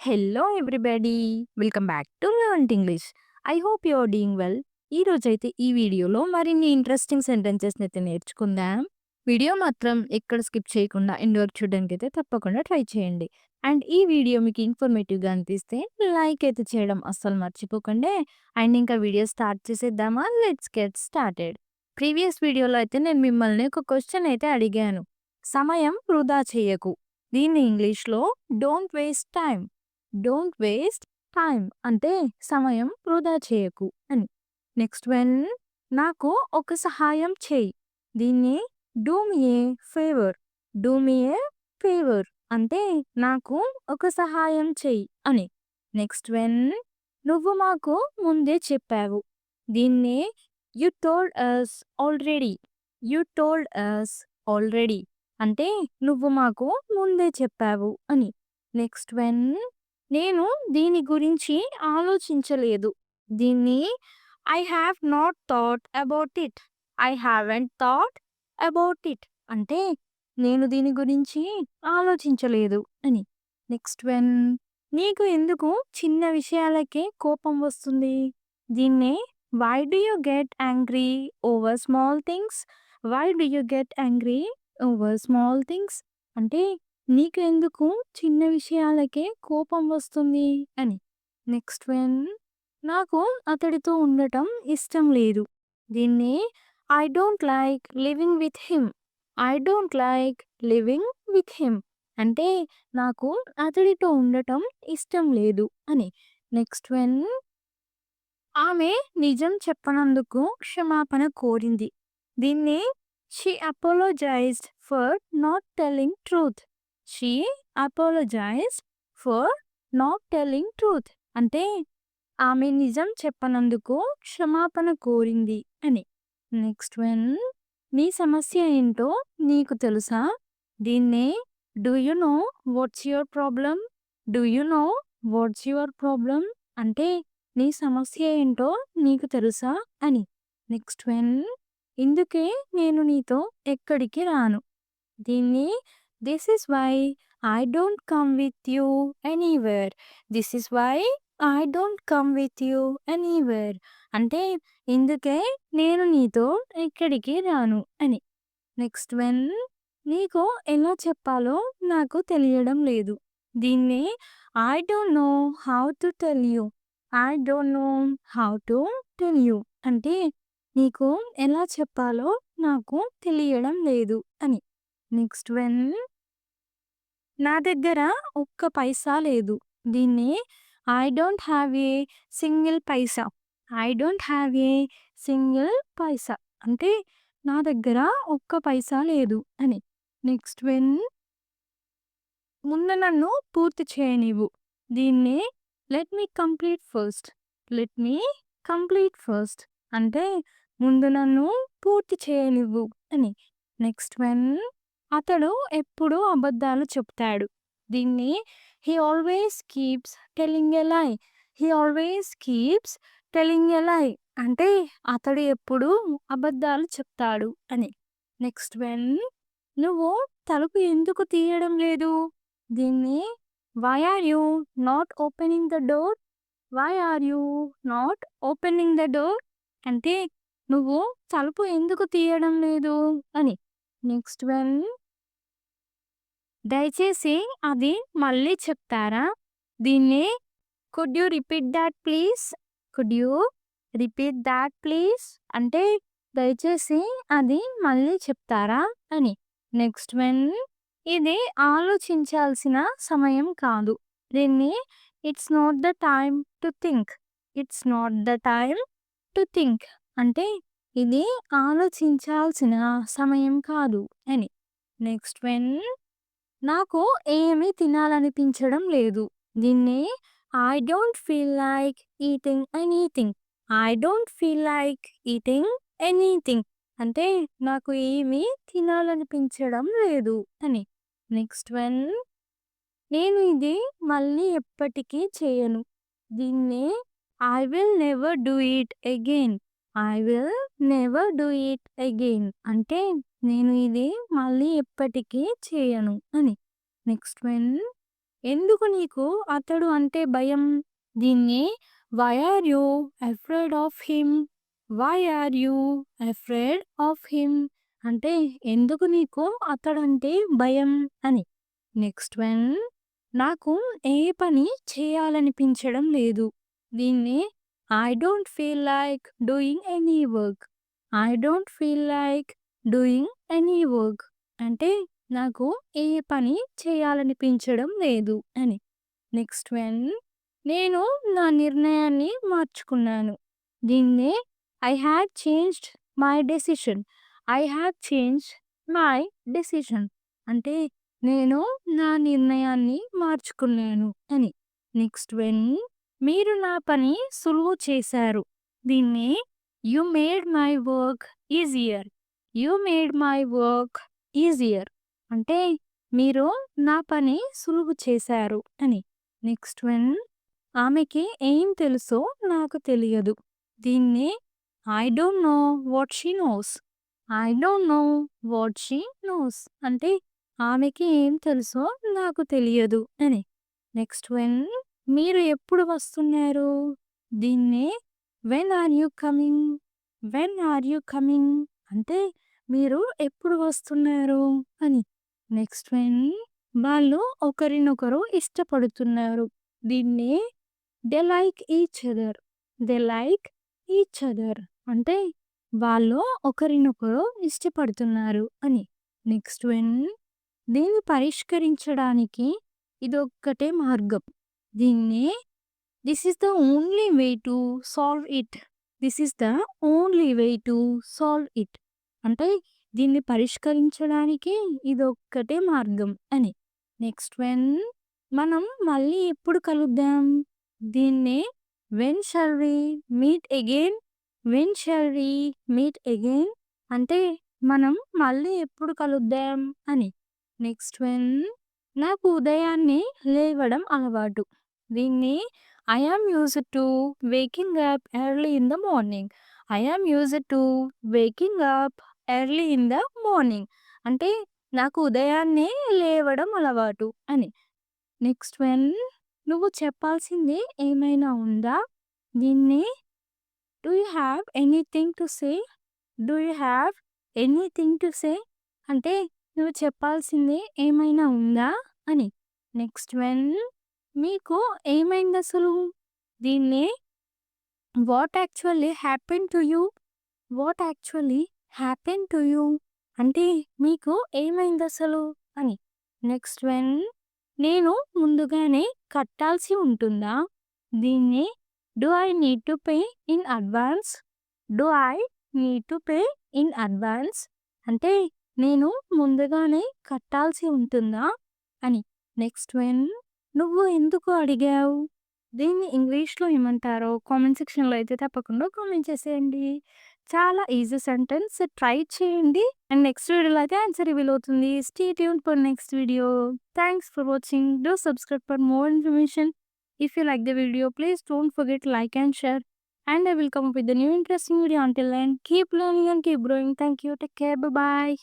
Hello everybody! Welcome back to learn English. I hope you are doing well. ఈరోజైతే ఈ వీడియోలో మరిన్ని interesting సెంటెన్సెస్‌ని అయితే నేర్చుకుందాం. వీడియో మాత్రం ఎక్కడ స్కిప్ చేయకుండా ఎండ్ వరకు చూడడానికైతే తప్పకుండా ట్రై చేయండి. అండ్ ఈ వీడియో మీకు ఇన్ఫర్మేటివ్‌గా అనిపిస్తే లైక్ అయితే చేయడం అస్సలు మర్చిపోకండి. అండ్ ఇంకా వీడియో స్టార్ట్ చేసేద్దామా? Let's get started. ప్రీవియస్ వీడియోలో అయితే నేను మిమ్మల్ని ఒక క్వెషన్ అయితే అడిగాను. సమయం వృధా చేయకు. దీన్ని ఇంగ్లీష్‌లో don't waste time. Don't waste time అంటే సమయం వృధా చేయకు అని. నెక్స్ట్ వన్, నాకు ఒక సహాయం చేయి. దీన్ని do me A favour. Do me A favour అంటే నాకు ఒక సహాయం చేయి అని. నెక్స్ట్ వన్, నువ్వు మాకు ముందే చెప్పావు. దీన్ని you told us already. You told us already అంటే నువ్వు మాకు ముందే చెప్పావు అని. నెక్స్ట్ వన్, నేను దీని గురించి ఆలోచించలేదు. దీన్ని I have not thought about it. I haven't thought about it అంటే నేను దీని గురించి ఆలోచించలేదు అని. నెక్స్ట్ వన్, నీకు ఎందుకు చిన్న విషయాలకే కోపం వస్తుంది? దీన్నే why do you get angry over small things? Why do you get angry over small things అంటే నీకు ఎందుకు చిన్న విషయాలకే కోపం వస్తుంది అని. నెక్స్ట్ వన్, నాకు అతడితో ఉండటం ఇష్టం లేదు. దీన్ని I don't like living with him. I don't like living with him అంటే నాకు అతడితో ఉండటం ఇష్టం లేదు అని. నెక్స్ట్ వన్, ఆమె నిజం చెప్పనందుకు క్షమాపణ కోరింది. దీన్ని she apologised for not telling truth. She apologised for not telling truth అంటే ఆమె నిజం చెప్పనందుకు క్షమాపణ కోరింది అని. నెక్స్ట్ వన్, నీ సమస్య ఏంటో నీకు తెలుసా? దీన్నే do you know what's your problem. Do you know what's your problem అంటే నీ సమస్య ఏంటో నీకు తెలుసా అని. నెక్స్ట్ వన్, ఇందుకే నేను నీతో ఎక్కడికి రాను. దీన్ని this is why I don't come with you anywhere. This is why I don't come with you anywhere అంటే ఇందుకే నేను నీతో ఎక్కడికి రాను అని. నెక్స్ట్ వన్, నీకు ఎలా చెప్పాలో నాకు తెలియడం లేదు. దీన్ని I don't know how to tell you. I don't know how to tell you అంటే నీకు ఎలా చెప్పాలో నాకు తెలియడం లేదు అని. నెక్స్ట్ వన్, నా దగ్గర ఒక్క పైసా లేదు. దీన్ని I don't have a single paisa. I don't have a single paisa అంటే నా దగ్గర ఒక్క పైసా లేదు అని. నెక్స్ట్ వన్, ముందు నన్ను పూర్తి చేయనివ్వు. దీన్ని let me complete first. Let me complete first అంటే ముందు నన్ను పూర్తి చేయనివ్వు అని. నెక్స్ట్ వన్, అతడు ఎప్పుడూ అబద్ధాలు చెప్తాడు. దీన్ని he always keeps telling a lie. He always keeps telling a lie అంటే అతడు ఎప్పుడూ అబద్ధాలు చెప్తాడు అని. నెక్స్ట్ వన్, నువ్వు తలుపు ఎందుకు తీయడం లేదు? దీన్ని why are you not opening the door. Why are you not opening the door అంటే నువ్వు తలుపు ఎందుకు తీయడం లేదు అని. నెక్స్ట్ వన్, దయచేసి అది మళ్ళీ చెప్తారా? దీన్ని could you repeat that please. Could you repeat that please అంటే దయచేసి అది మళ్ళీ చెప్తారా అని. నెక్స్ట్ వన్, ఇది ఆలోచించాల్సిన సమయం కాదు. దీన్ని it's not the time to think. It's not the time to think అంటే ఇది ఆలోచించాల్సిన సమయం కాదు అని. నెక్స్ట్ వన్, నాకు ఏమీ తినాలనిపించడం లేదు. దీన్ని I don't feel like eating anything. I don't feel like eating anything అంటే నాకు ఏమీ తినాలనిపించడం లేదు అని. నెక్స్ట్ వన్, నేను ఇది మళ్ళీ ఎప్పటికీ చేయను. దీన్ని I will never do it again. I will never do it again అంటే నేను ఇది మళ్ళీ ఎప్పటికీ చేయను అని. నెక్స్ట్ వన్, ఎందుకు నీకు అతడు అంటే భయం? దీన్ని why are you afraid of him? Why are you afraid of him? అంటే ఎందుకు నీకు అతడంటే భయం అని. నెక్స్ట్ వన్, నాకు ఏ పని చేయాలనిపించడం లేదు. దీన్ని I don't feel like doing any work. I don't feel like doing any work అంటే నాకు ఏ పని చేయాలనిపించడం లేదు అని. నెక్స్ట్ వన్, నేను నా నిర్ణయాన్ని మార్చుకున్నాను. దీన్నే I have changed my decision. I have changed my decision అంటే నేను నా నిర్ణయాన్ని మార్చుకున్నాను అని. నెక్స్ట్ వన్, మీరు నా పని సులువు చేశారు. దీన్ని you made my work easier. You made my work easier అంటే మీరు నా పని సులువు చేశారు అని. నెక్స్ట్ వన్, ఆమెకి ఏం తెలుసో నాకు తెలియదు. దీన్ని I don't know what she knows. I don't know what she knows అంటే ఆమెకి ఏం తెలుసో నాకు తెలియదు అని. నెక్స్ట్ వన్, మీరు ఎప్పుడు వస్తున్నారు? దీన్నే when are you coming? When are you coming అంటే మీరు ఎప్పుడు వస్తున్నారు అని. నెక్స్ట్ వన్, వాళ్ళు ఒకరినొకరు ఇష్టపడుతున్నారు. దీన్ని they like each other. They like each other అంటే వాళ్ళు ఒకరినొకరు ఇష్టపడుతున్నారు అని. నెక్స్ట్ వన్, దీన్ని పరిష్కరించడానికి ఇదొక్కటే మార్గం. దీన్ని this is the only way to solve it. This is the only way to solve it అంటే దీన్ని పరిష్కరించడానికి ఇదొక్కటే మార్గం అని. నెక్స్ట్ వన్, మనం మళ్ళీ ఎప్పుడు కలుద్దాం? దీన్నే when shall we meet again? When shall we meet again అంటే మనం మళ్ళీ ఎప్పుడు కలుద్దాం అని. నెక్స్ట్ వన్, నాకు ఉదయాన్నే లేవడం అలవాటు. దీన్ని I am used to waking up early in the morning. I am used to waking up early in the morning అంటే నాకు ఉదయాన్నే లేవడం అలవాటు అని. నెక్స్ట్ వన్, నువ్వు చెప్పాల్సింది ఏమైనా ఉందా? దీన్ని do you have anything to say? Do you have anything to say అంటే నువ్వు చెప్పాల్సింది ఏమైనా ఉందా అని. నెక్స్ట్ వన్, మీకు ఏమైంది అసలు? దీన్ని what actually happen to you? What actually happen to you అంటే మీకు ఏమైంది అసలు అని. నెక్స్ట్ వన్, నేను ముందుగానే కట్టాల్సి ఉంటుందా? దీన్ని do I need to pay in advance? Do I need to pay in advance అంటే నేను ముందుగానే కట్టాల్సి ఉంటుందా అని. నెక్స్ట్ వన్, నువ్వు ఎందుకు అడిగావు? దీన్ని ఇంగ్లీష్లో ఏమంటారో కామెంట్ సెక్షన్లో అయితే తప్పకుండా కామెంట్ చేసేయండి. చాలా ఈజీ సెంటెన్స్, ట్రై చేయండి. అండ్ నెక్స్ట్ వీడియోలో అయితే ఆన్సర్ రివీల్ అవుతుంది. Stay tune for next video. Thanks for watching. Do subscribe for more information. If you like the video, please don't forget to like and share. And I will come up with a new interesting video. Until then, keep learning and keep growing. Thank you. Take care. Bye bye.